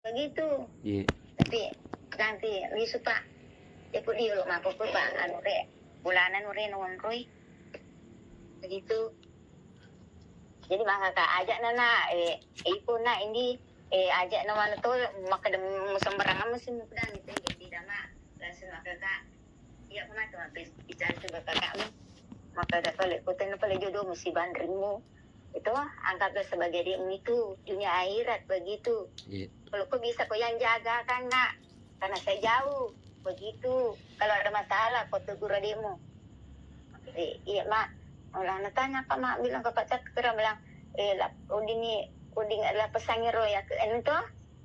begitu. Iya. Tapi nanti lisu pak, ikut dia lo mampu pak, anu re, bulanan re nongon roy, begitu. Jadi maka kak ajak nana, ipo na ini, ajak nama tuh maka dem sembarangan mesin pedang itu jadi dama langsung maka kak, iya kemana tuh habis bicara tuh kakakmu, maka ada kali ikutin apa jodoh mesti bandringmu. Itu anggaplah sebagai dia itu dunia akhirat begitu. Iya. Kalau kau bisa kau yang jaga kan nak, karena saya jauh begitu. Kalau ada masalah kau tegur adikmu. Iya mak, orang tanya apa mak bilang ke Pak Cakra bilang, uding adalah pesannya roh ya ke itu,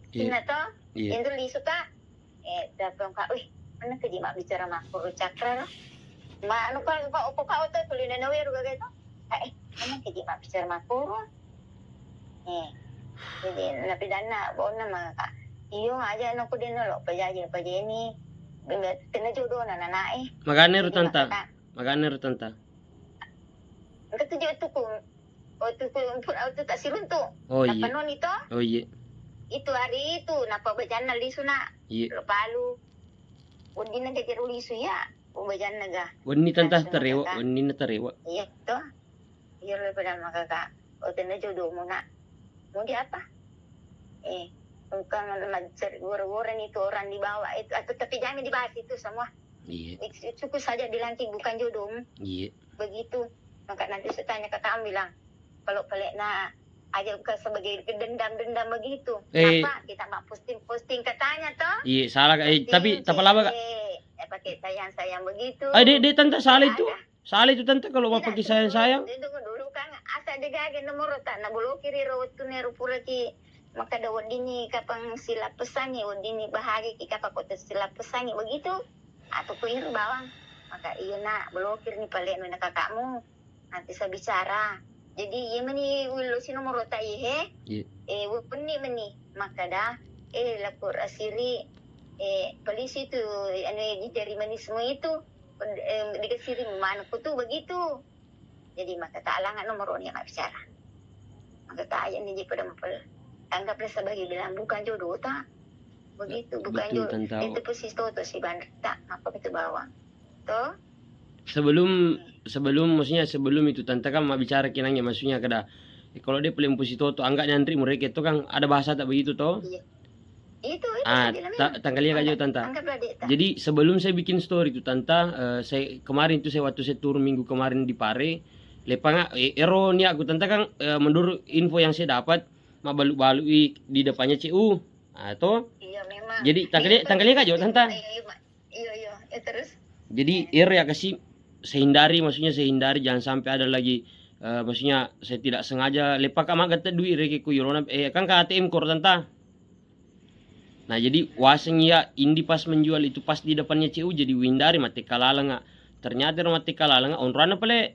Cina toh, Iya. itu li suka, datang kak, mana kerja mak bicara mak Guru Cakra loh, mak anu kau tuh kuliner nawi ruga gitu. Mana kerja mak bicara makuru, jadi napi dana, bawa nama kak, iyo aja anu aku dino lo, paja ini, kena jodoh nana Magana ro tanta. Ketujuh itu ku, pun auto tak sirun tu, Oh napa iya. non itu, Oh iya. itu hari itu, napa bejana lisu nak, Iya. lo palu, undi na jajar lisu ya, bejana ga, Wani tanta tarewa, wani na tarewa. iya toh. Iya lebih pada maka kak, tena jodoh mu nak, mau di apa? Bukan war-waran itu orang dibawa itu, atau tapi jangan dibahas itu semua. Iya. Cukup saja dilantik bukan jodohmu. Iya. Begitu. Maka nanti saya tanya kakak bilang, kalau pelik nak aja bukan sebagai dendam begitu. Apa kita mak posting katanya toh? Iya, salah tapi tak apa-apa kak. Pakai sayang begitu. Dek tante salah itu. Salah itu tante kalau mau pakai sayang. Dulu kan asa degage nomor tak na bulu kiri rawat tu neru pura ki maka dawat dini kapang sila pesangi dini bahagia ki kapang kota sila pesangi begitu atau ku iru bawang maka iya nak bulu kiri ni paling mana kakakmu nanti saya bicara jadi iya meni wilu si nomor tak ihe wupeni meni maka dah lapor asiri polisi tu ane dari meni semua itu dikasiri mana ku tu begitu. Jadi maka tak alangan nomor yang nak bicara. Maka tak ayat ni pada mempel. Anggaplah sebagai bilang bukan jodoh tak. Begitu bukan jodoh. Itu persis tu si bandar tak apa itu bawang. Toh? Sebelum itu tante kan mak bicara kinangnya maksudnya kada. Kalau dia pelem posisi tu anggap nyantri mereka itu kan ada bahasa tak begitu toh? Iya. Itu tanggalnya kak jauh tante. Jadi sebelum saya bikin story itu tante, saya kemarin tu waktu saya turun minggu kemarin di Pare, lepang ero ni aku tante kan menurut info yang saya dapat mak balu di depannya CU. Toh? Iya memang. Jadi tanggalnya kak jauh tante. Iya terus. Jadi ya kasih maksudnya saya hindari jangan sampai ada lagi maksudnya saya tidak sengaja lepak mak kata duit reki ku yorona kan ke ATM kor tante. Nah jadi wasengnya Indi pas menjual itu pas di depannya CU jadi windari mati kalala nga. Ternyata mati kalala nga onrana pale.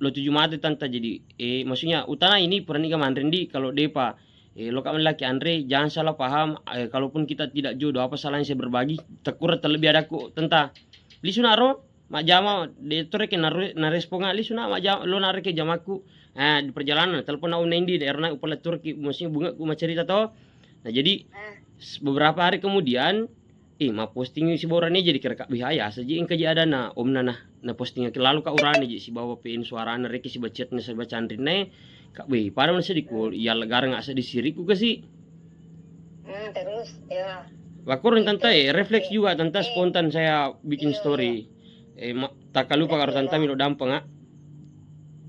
Lo tujuh mati tante jadi maksudnya utana ini pernikah mandrendi kalau depa lo kak laki Andre jangan salah paham kalaupun kita tidak jodoh apa salahnya saya berbagi tekur terlebih adaku tenta lisu naro mak jama de toreke na responga lisu na mak jama lo nareke jamaku di perjalanan telepon na Indi daerah upala Turki maksudnya bunga ku cerita toh. Nah jadi beberapa hari kemudian ma posting si borane jadi kira kak bihaya saja yang kejadian na om na postingnya lalu kak urane jadi si bawa pin suarana reki si bacetnya si bacandrine kak pada mana sedikul ya legara nggak sedih siriku ke sih terus ya lakurin tante refleks juga tante spontan saya bikin story tak lupa kalau tante milo dampeng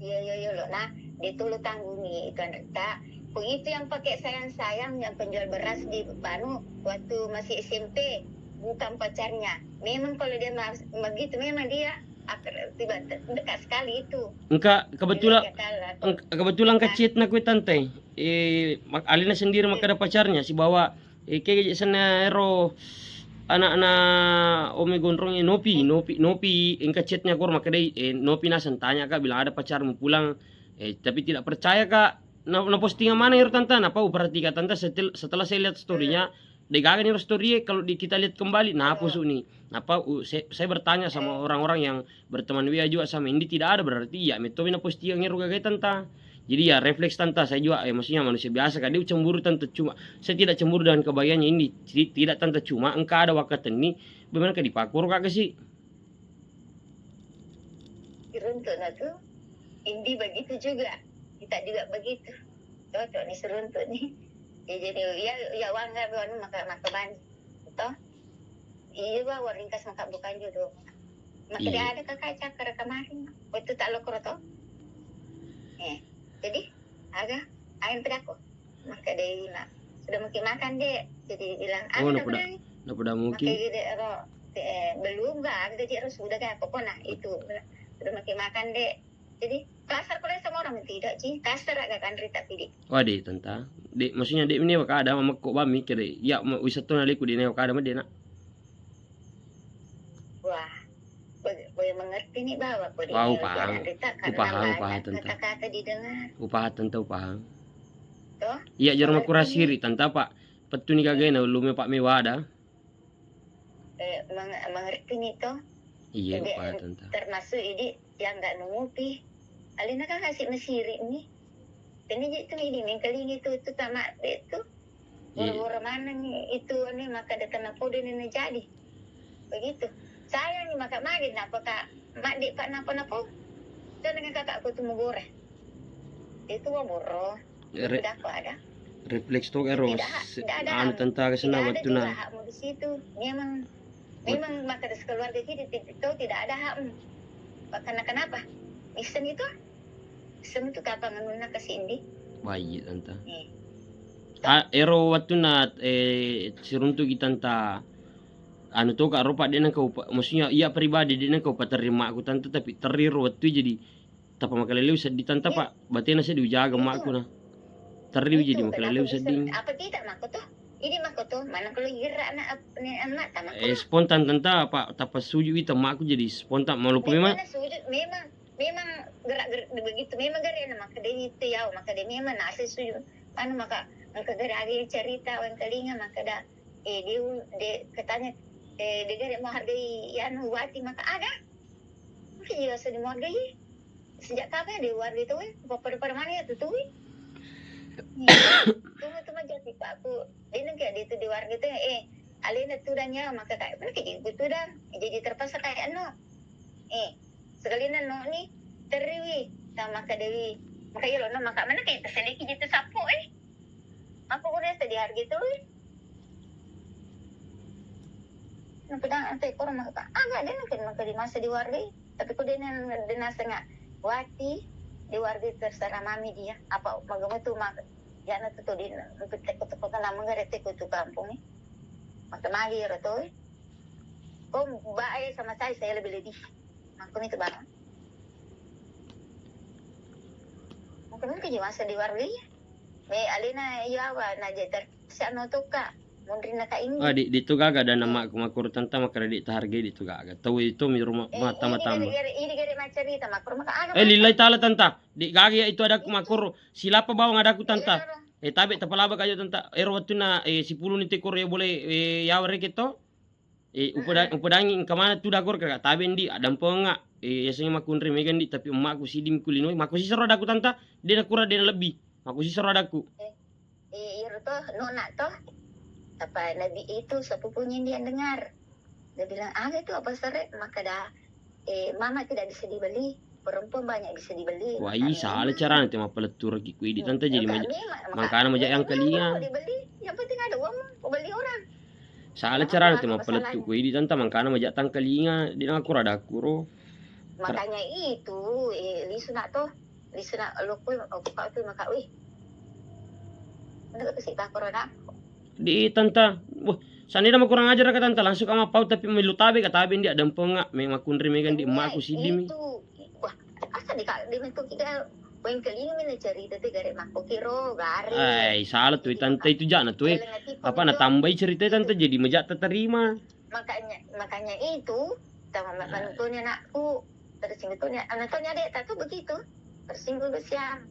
iya lo nah itu lo tanggungi ikan tak begitu yang pakai sayang yang penjual beras di Panu waktu masih SMP bukan pacarnya memang kalau dia begitu memang dia tiba dekat sekali itu enggak kebetulan kecit nak tante Alina sendiri maka ada pacarnya si bawa kayak sana ero anak-anak Ome Gondrong Nopi engkau chatnya kor maka deh Nopi nasan tanya kak bilang ada pacarmu pulang tapi tidak percaya kak na postingan mana ya tante napa perhatikan tante setelah saya lihat storynya degagan nih story kalau kita lihat kembali nah pusuk nih napa saya bertanya sama orang-orang yang berteman dia juga sama ini tidak ada berarti ya metode na postingannya ruga kayak tante Jadi ya refleks tante, saya juga maksudnya manusia biasa kan dia cemburu tante, cuma saya tidak cemburu dengan kebahagiaannya ini. Jadi tidak tante, cuma engkau ada waktu ini bagaimana ke dipakur kak sih? Seruntuk nah tuh. Indi begitu juga. Kita juga begitu. Cocok nih seruntuk nih. Ya jadi ya wangga maka ban. Toh? Iya ba waringkas maka bukan jodoh. Maka dia ada kakak cakar kemarin. Waktu tak lokor toh. Jadi agak ayam pedaku. Maka dia bilang sudah mungkin makan dek. Jadi bilang Nak pada mungkin. Maka dia belum gak. Dia harus sudah gak pokoknya itu. Sudah makin makan dek. Jadi kasar kalau sama orang tidak sih kasar agak kan Rita pilih. Wah deh tanta, dek maksudnya dek ini wak ada mama kok bami kira ya wisata naliku di wak ada mah nak. Wah, boleh mengerti nih bahwa Wah paham, upah tanta. Kata-kata didengar. Upah tanta upah. Toh? Iya jarum aku rasiri tanta pak. Petu ni kagak na lume pak mewah ada. Mengerti nih toh. Iya upah tanta. Termasuk ini yang nggak nungupi. Alina kan kasih mesiri nih. Ini itu ini mengkeling itu sama itu. Boro-boro mana nih itu nih maka ada kena pode ini jadi. Begitu. Saya nih maka magin apa kak mak dik pak napa-napa. Dan dengan kakakku tuh mau goreng. Itu mau boro. Tidak apa ada. Refleks tuh eros. Anu tanta kesana waktu na. Tidak ada hakmu di situ. Memang maka dari keluarga kita itu tidak ada hakmu. Karena kenapa? Isen itu kapan ngenuna ke sini? Baik tanta. Ero waktu na siruntu kita tanta. Anu tuh kak rupa dia nangkau maksudnya iya pribadi dia nangkau terima aku tanta tapi teriru waktu jadi tapa makaleleu sedih tanta pak. Berarti nasi diujaga mak aku nah. Teriru jadi makaleleu sedih. Apa tidak mak tuh? Ini mak tuh mana kalau gerak anak tamak. Spontan tanta pak tapa suju itu mak aku jadi spontan malu memang. Memang gerak begitu memang gerak maka dia itu ya maka dia memang nasi suju anu maka gerak lagi cerita orang telinga maka dah dia katanya dia gerak mau hargai anu wati maka ada mungkin juga sudah mau hargai sejak kapan dia warga itu pada mana ya tuh tunggu jadi pak aku dia kayak dia itu di warga itu alina tuh danya maka kayak mana kayak gitu dah jadi terpaksa kayak anu sekalian no nih teriwi sama Kak Dewi maka ya lo maka mana kayak tersedikit gitu sapu aku udah sedih harga itu pedang antai korang maka agak dia mungkin maka di masa di warga tapi kok dia nasa nggak wati di warga terserah mami dia apa magamu tuh maka ya nanti tuh di teko nama nggak teko tuh kampung maka magi ya tuh kok baik sama saya lebih aku itu banget. Mungkin juga masa di warga ya. Alina iya wa na jeter siano tuh kak. Mundrin na kain. Di tu gaga dan nama aku makur tanta makara di taharga di tu gaga. Tahu itu mi rumah mata. Ini gari macerita makur maka aga. Lillahi taala tanta. Di gaga ya itu ada aku makur. Silapa bawang ada aku tanta. Tapi tapalaba kayo tanta. Waktu na 10 ni tekor ya boleh yawre kita. Upadangi kemana tuh dagor kakak tabe ndi adam penga biasanya makunri megan di tapi emakku sidim kulino maku sih seru adaku tanta dia nak kurang dia lebih maku sih seru adaku toh nona toh apa nabi itu sepupunya dia dengar dia bilang itu apa seret maka dah mama tidak bisa dibeli perempuan banyak bisa dibeli wah iya salah cara nanti mah peletur giku di tanta jadi makanya majak yang kalinya dibeli yang penting ada uang mau beli orang salah cara nanti mah peletu ku di tanta mangkana majak tangkalinga di aku rada kuro makanya itu lisuna lo pun aku kau tuh maka udah kasih tak corona di tanta wah sanira mah kurang ajar ka tanta langsung sama pau tapi melu tabe ka tabe dia ada penga me makunri megan di emakku sidimi itu wah asa di mentu kita poin kelinga mina cerita teh gare mako kiro gare salah tuh tanta itu jana tuh apa na tambahi cerita tanta jadi majak terima makanya itu sama mentunya nakku tersinggungnya anaknya dek tak tuh begitu tersinggung siang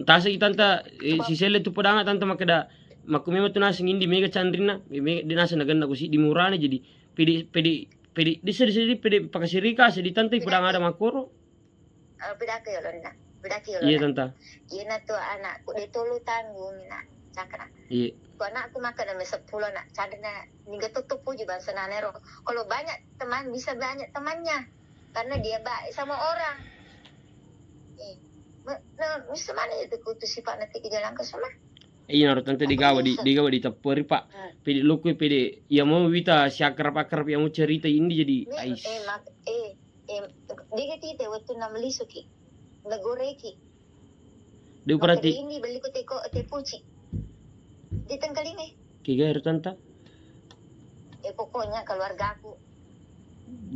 entah sih tanta si sele tu pedanga tanta makada maku memang tu nasi indi mega candrina di nasi nagan aku sih di murane jadi pedi di sedi pedi pakai sirika sedi tanta pedang ada makoro peda ke lona Udah kilo Iya na. tanta. Iya na tuh anakku dia tolu tanggung na. Cakra. Iya. Kau anakku makan nama 10 nak. Cada na. Ningga tutup puji bangsa nanero. Kalau banyak teman bisa banyak temannya. Karena dia baik sama orang. Bisa mana itu kutu sifat nanti ke jalan ke sana. Iya naruh tanta digawa di tapori pak. Pede luku pede ya mau wita si akrab yang mau cerita ini jadi ais. Dia kita waktu nama lisuki. Nagoreki. Dia berarti Ini beli ko te puci. Di tengkal ini. kiga naruh tanta. Pokoknya keluarga aku.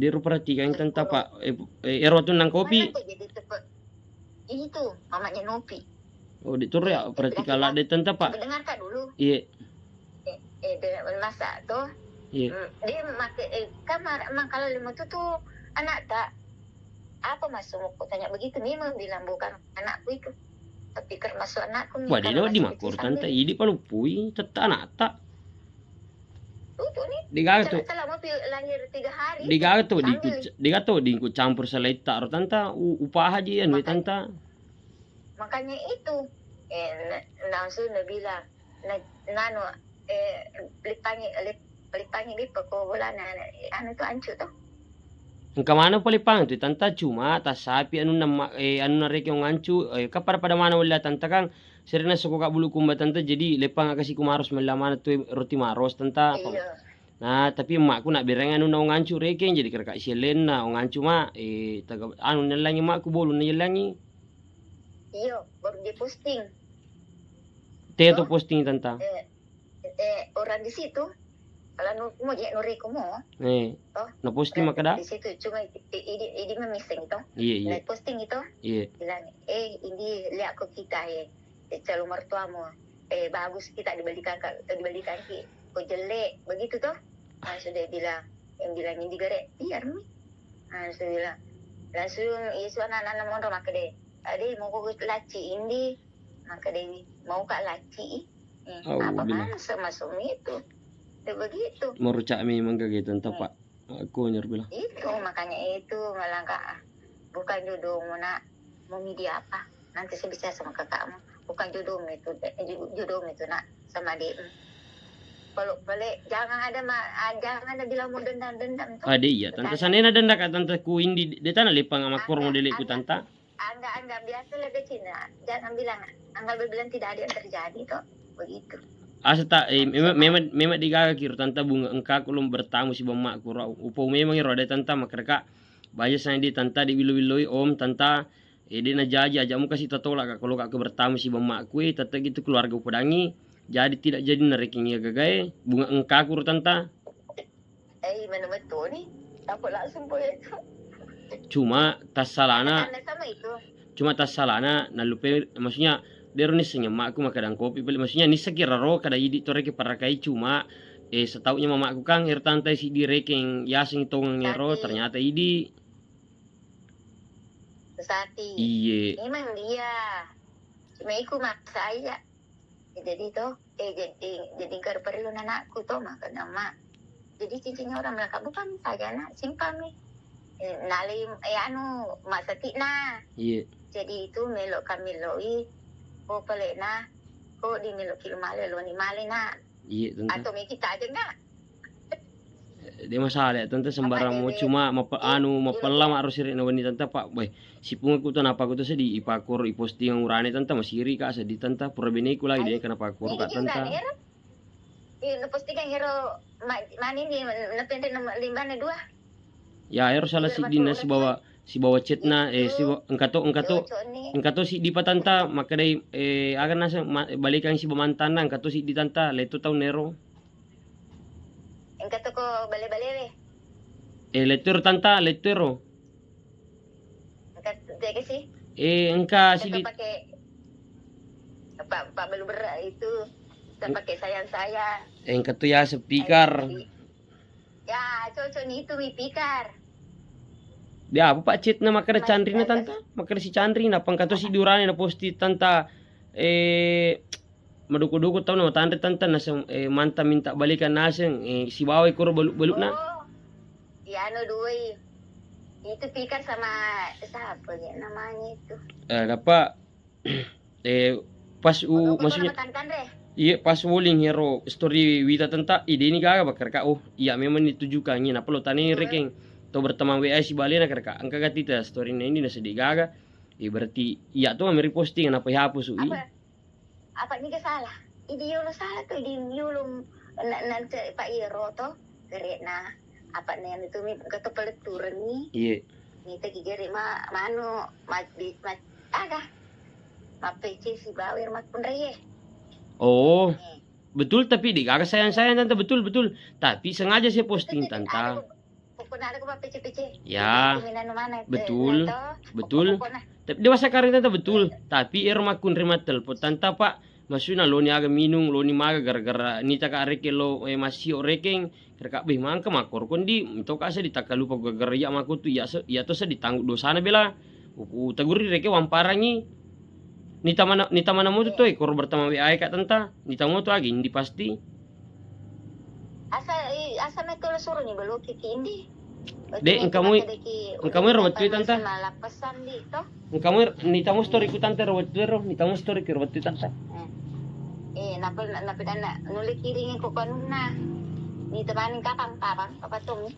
Dia perhatikan tanta pak. Erwatun nang kopi. Mana kok jadi cepet. Itu mamanya Nopi. Oh di tur ya perhatikan lah dia tanta pak. Dengar kak dulu. Iya. Dia masak tuh. Iya. Dia pakai kamar emang kalau lima tuh anak tak apa masuk aku tanya begitu memang bilang bukan anakku itu tapi termasuk anakku nih. Wah dia di makur tanta ini palupui teta anak tak. Tuh nih. Digaga tuh. Selama lahir 3 hari. Digaga tuh di campur selai tak tanta upah aja anu tanta. Makanya itu langsung dia bilang nano lipangi lipa ko wala na ano to ancho to. Engka mana palipang tu tanta cuma tas sapi anu anu narek yang ngancu kapar pada mana wala tanta kang serena suku kak bulu kumba tanta jadi lepang kasih kumaros melamana tu roti maros tanta. Iya. Nah tapi emakku nak bereng anu na ngancu rekeng jadi kerka silen na ngancu ma taga anu nalangi emakku bolu nalangi. Iya, baru dia posting. Teto posting tanta. Orang di situ kalau mau jadi nuriko mo. Na posting makada. Di situ cuma ini memising itu. Iya. Posting itu. Iya. Bilang ini lihat kok kita calon mertuamu. Bagus kita dibalikan ki. Kok jelek begitu toh. Sudah bilang yang bilang ini digare biar nih. Sudah bilang langsung isu anak-anak mau maka deh. Ade mau kok laci ini maka deh mau kak laci. Apa masa masuk itu. Begitu. Merucak memang kayak gitu entah pak. Aku nyer bilang. Itu makanya itu malah kak bukan jodohmu nak mau media apa nanti saya bisa sama kakakmu bukan jodohmu itu nak sama dia. Kalau balik jangan ada bilang mau dendam tuh. Ada iya tante sanena denda kak tante kuin di tanah lipang sama kurang modelku tante. Anggap biasa lah ke Cina. Jangan bilang tidak ada yang terjadi toh. Begitu. Asa memang digaga kiro tanta bunga engka kulum bertamu si bamak kura upo memang iro ada tanta makreka baja sana di tanta di wilui om tanta dia na jaja aja muka si tatola kak kalau kak bertamu si bamak kue tata gitu keluarga upadangi jadi tidak jadi nareking ya gagae bunga engka kuro tanta. Mana betul nih? Takut langsung boleh itu. Cuma tas salana. Sama itu. Cuma tas salana nalupe maksudnya dero ni senya makku makadang kopi beli maksudnya ni sekira ro kada idi tore ke parakai cuma setaunya mamaku kang tante si direkeng yasing tong ngero ternyata idi Sati. Iya. Memang dia cuma iku maksa aja jadi toh jadi kar perlu anakku toh maka nama jadi cincinnya orang mereka bukan saja nak simpang nih nalim masa tina. Iya. Jadi itu melok kami loi ko pala na ko di milo kilo male lo ni male na Iya tante. atau mi kita aja na Dia masalah tante sembarang mau cuma mapelam harus sirik na wani tante pak boy si punga ku napa ku tuh di ipakur iposting ang urane tante masiri ka sa di tante pura biniku lagi dia kenapa pakur ka tante. Iya postingan hero mani ni napende na 5 na 2. Ya harus salah si dina si bawa chat na si engkato si di patanta maka day agan nasa balikan si bamantan na engkato si di tanta leto taw nero Engkato ko bale-bale letter tanta lettero engkato deke si engka si di pakai pak balu berat itu kita pakai sayang engkato ya sepikar ya cocok ni itu mi pikar. Dia apa pak chat na makada Chandri na tanta makada si Chandri na pangkato si durane na posti tanta maduko-duko tau na matandre tanta na manta minta balikan naseng si baway kuro baluk na. Iya duwe Itu pikir sama siapa ya namanya itu. Dapat pas Bagus maksudnya orang makan deh. iya pas wuling hero story wita tentang ide ini gaga bakar kak iya memang ditujukan ini apa lo tani reking to berteman WA si balena kerka angka gatita story ini na sedih gaga berarti iya tuh amiri posting apa hapus Apa ini salah? Ide lo salah tuh ide lo nanti Pak Iro to karena apa nih yang itu mi kata peleturan nih. iya Nih tadi gere manu aga ma PC si bawir mat punreye. oh betul tapi di gaga sayang tante betul tapi sengaja saya posting tante Pokoknya ada kok PC. ya betul tapi dewasa karin tante betul tapi makun remat telepon tante pak maksudnya lo ni aga minum lo ni maga gara-gara ni taka areke lo masih orekeng kerka beh mangka makor kondi untuk asa ditaka lupa gara-gara ya maku tu ya to sa ditangguh dosana bela taguri reke wamparangi ni tamana mo tu kor bertama WA kak tanta ni tamo tu agi hindi pasti asa na tulo suro ni balo kiki indi. Engkamu robot tu tanta. Malapasan dito. Engkamu ni tamo story ku tanta robot tu ni tamo story ku robot tu tanta. Napal na nulik kiringin ko kanuna. Ni tamanin kapang papatong.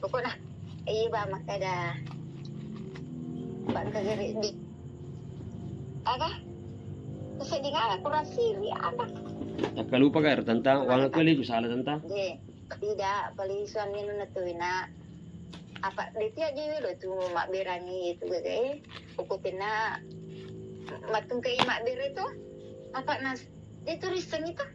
Pokoknya iba makada bangka gari di aga kasi di nga kurang siri aga Nakalupa ka tanta wala ko ligo sala tanta. Tidak palisuan nino na to na apa dito ya jiwi lo tu mak berangi itu gede ukutin na matung kay mak ber itu apa nas itu riset itu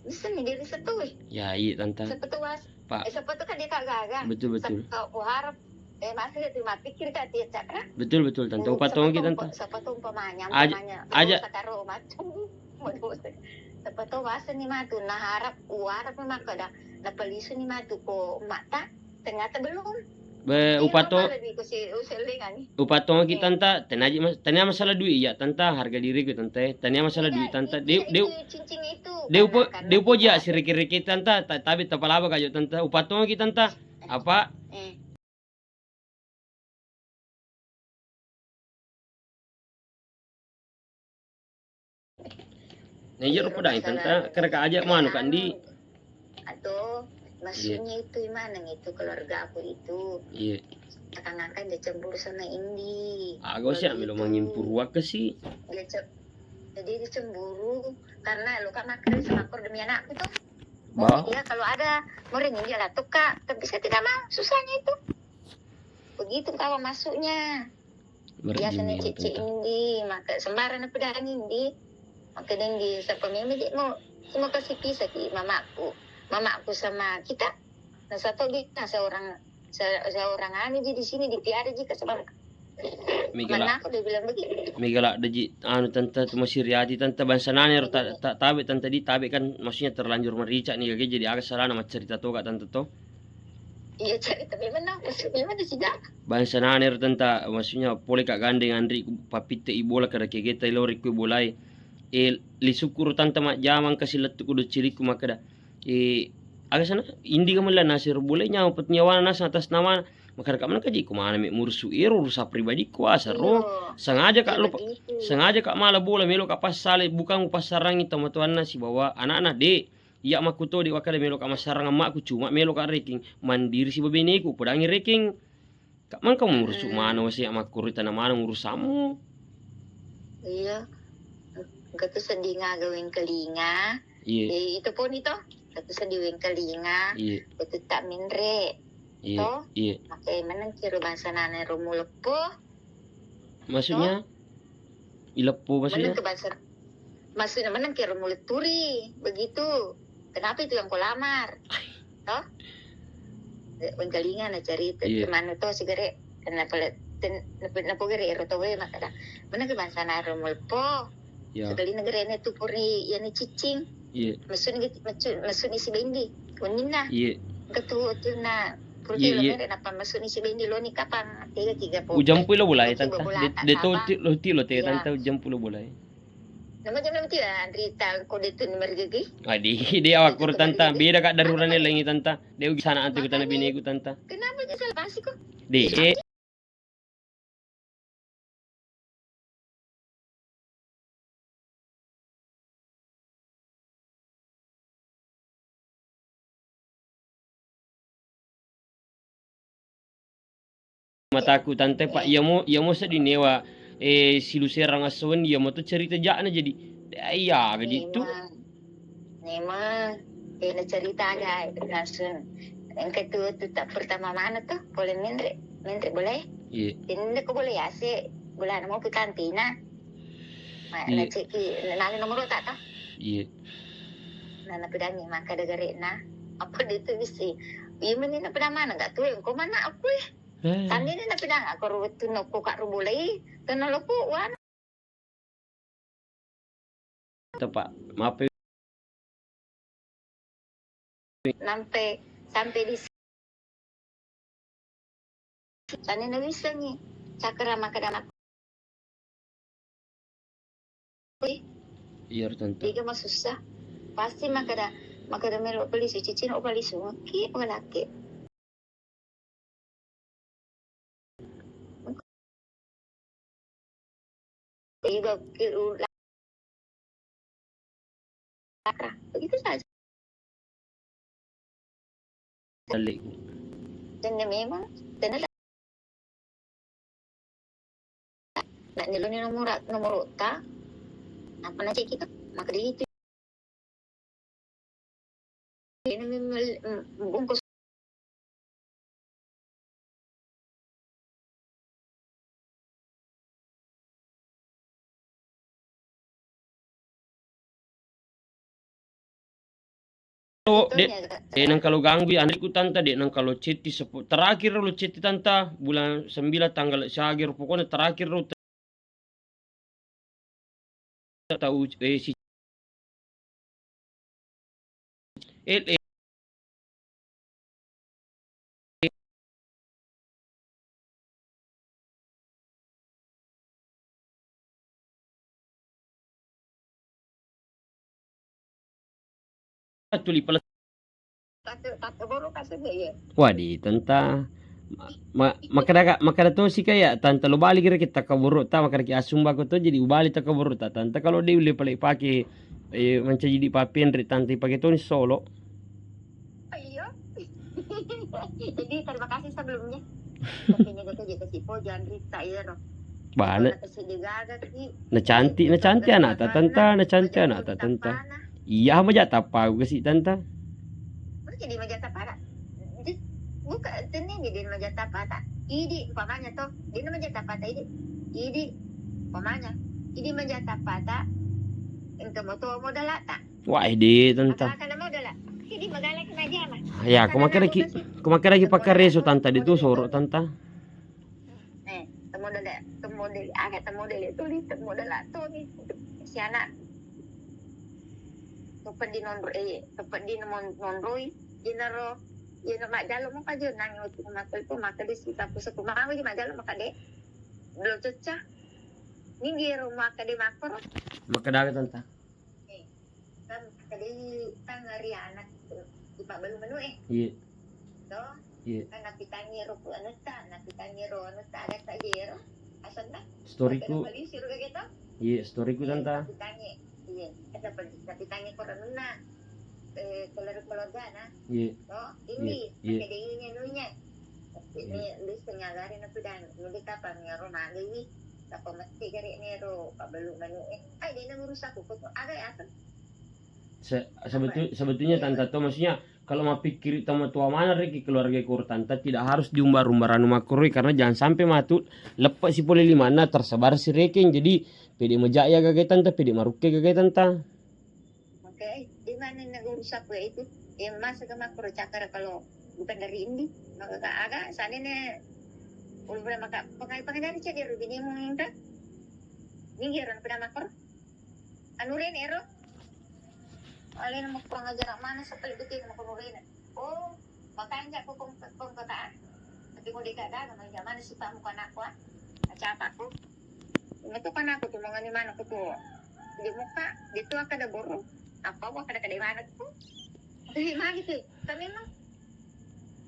bisa nih dari satu ya iya tanta sepetuas pak sepetu kan dia kagak betul kau harap masih dia cuma pikir kak dia cakra betul tanta upatong kita tanta sepetu umpamanya aja karo macam sepetu wasa ni matu nah harap memang kada na paliso ni matu ko mata ternyata belum upatong kita tanta tanya masalah duit ya tanta harga diri ku tanta tanya masalah duit tanta de upo ja siriki tanta tapi tapalaba kayo tanta upatong kita tanta apa Najar po dahil tanta karaka aja mano kandi atau maksudnya itu gimana itu keluarga aku itu iya akan dia cemburu sama Indi agaw siya milo mangimpurwa kasi jadi dia cemburu karena lu kan makan sama aku demi anakku tuh dia kalau ada muringin dia lah kak tapi saya tidak mau susahnya itu begitu kawan masuknya biasanya cici Indi maka sembarang apa dah Indi maka Indi siapa mimi dia mau semua kasih pisah ki mamaku sama kita nah satu kita seorang anu di sini dipiara jika sama mana aku udah bilang begitu Migala daji anu tanta masih riati tanta bansanane tabe tanta di tabe kan maksudnya terlanjur merica nih kage jadi agak salah nama cerita to kak tanta to iya cerita memang sih dah bansanane tanta maksudnya pole kak gandeng andri papite ibola kada kege tay lori ku bolai li syukur tanta mak jamang kasilat kudu ciriku makada agak sana indi kamala nasir boleh nyawa petnyawana nas atas nama makar kaman kaji kumana me mursu urusan pribadi kuasa ro sengaja kak malah bola melo kak pasale bukan pasarangi teman-teman nasi bawa anak-anak de iya makuto di wakada melo kak masarang emakku cuma melo kak reking mandiri si babeneku pedangi reking kak man kamu mursu mana wasi amakku rita mana ngurusamu iya kata sedih ngagawin kelinga itu pun itu kata sedih ngagawin kelinga itu tak minre iya makanya menang kira bangsa nane rumu lepo maksudnya ilepo maksudnya maksudnya menang kira rumu leturi begitu kenapa itu yang kau lamar toh kelinga na cari teman itu sigare kenapa gere rotowe makada menang ke bangsa nane rumu lepo sekali negara ini tuh puri yani cicing maksudnya si bendi kunina ketua tu na apa maksudnya si bendi lo ni kapang tiga ujam pulo bulay tanta de to lo tilo te tanta ujam pulo bulay Nama jam nanti ya, Rita kode itu nomor gigi. Adi, dia awak kur tanta. Beda kak darurane lengi tanta. Dia ugi sana antu kita bini ku tanta. Kenapa dia salah pasti kok? Di mataku tante pak iya mo sa dinewa siluserang asawan iya mo tuh cerita jakna jadi iya gitu. Memang dia cerita aja langsung. Yang kedua tuh tak pertama mana tuh boleh menteri boleh? Iya. Ini ko boleh ya sih bulan mau ke kantina. Iya. Na ceki nali nomor tak tahu. Iya. Nana pedani maka degare na apa itu bisi. Iya mana na pedamana enggak tuh yang ko mana aku ya. Tandi na pedang aku ruwet tuh no ko kak rubulai. Tenalo ko wan. Pak, maaf Sampai di sana na bisa ni cakra makadama iya tante. Tiga mah susah pasti makada melo beli si cicin o beli semua ki wala ki juga begitu saja Balik. dan memang dan nak nilai nomor ta apa nanti kita maka di itu ini bungkus Dek nang kalau ganggu ya anakku tanta dek nang kalau ceti terakhir lo ceti tanta bulan 9 tanggal syagir pokoknya terakhir lo tahu si tuli pala wadi tanta makada to si kaya tanta lo balik kira kita kaburu ta makada ki asumba ko to jadi ubali ta kaburu ta tanta kalau dia ule pala pake manca jadi papen ri tanta pake to ni solo. Iya. Jadi terima kasih sebelumnya. Tapi nyaga kerja si po jangan Rita ya no. Bana. Na cantik anak ta tanta na cantik anak ta tanta. Iya maja tapa kasi tanta. Jadi majata para. Buka tene jadi majata pata. Idi umpamanya toh, dia majata pata idi umpamanya. Idi majata pata. Engkau moto modal ata. Wah, di tanta. Akan modal. Idi magala kena jama. Ya, kumakira lagi pakai reso tanta di tu soro tanta. Temodel agak temodel itu di temodel atau nih si anak. Tepat di nonroi jenero yeno mak jalo mo kajo nang uti makal ko makade sita pusa ko makawi di majalo makade blo ceca ni gero makade makor Makadaga tanta. kan makade tangari anak di pak balu menu Iya. to Iya. kan napitangi ro ko anu ta ada ta jero asan ta Storyku. bali siru gitu Iya, storyku tanta. napitangi iya ada napitangi ko ranuna keluarga na Iya. oh ini Iya. ada ini nunya ini list ngagarin aku dan nulis apa ngero nagi apa mesti kari nero pabelu manu ay dia ngurusak aku kok ada ya kan Sebetulnya tanta to maksudnya kalau mau pikir tama tua mana reki keluarga kur tanta tidak harus diumbar-umbar anu makurui karena jangan sampai matut lepas si poli mana tersebar si reking jadi pede mejaya gagai tanta pede maruke gagai tanta. oke di mana ngurusak gue itu yang masa ke makro cakar kalau bukan dari ini maka agak sana nih udah maka pengen dari cek ya rubini mau minta minggiran pada makro anu nero alin mau kurang ajar mana seperti itu mau kunurin oh makanya aku pengkotaan tapi kalau dikata namanya mana sih pak muka aku acap aku itu kan aku tuh mengani mana aku tuh di muka itu ada borok apa ada kadang mana tuh mana gitu tapi memang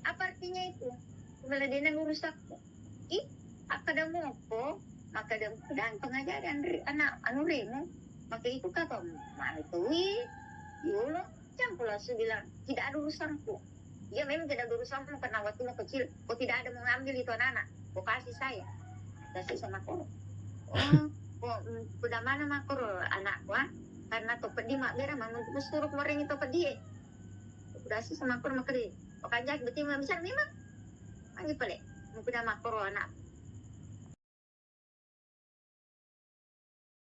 apa artinya itu bila dia ngurus aku ada mopo maka dia dan pengajaran anak anu remo maka itu kata mana itu yulo jangan pula bilang tidak ada urusanku ya memang tidak ada urusanmu karena waktu mau kecil kok tidak ada mau ngambil itu anak kok kasih saya kasih sama kau udah mana makor anakku karena to pedih mak bera mang untuk suruh kemarin itu pedih udah sih sama makor makri kok aja betul bisa memang lagi pale mau udah makor anak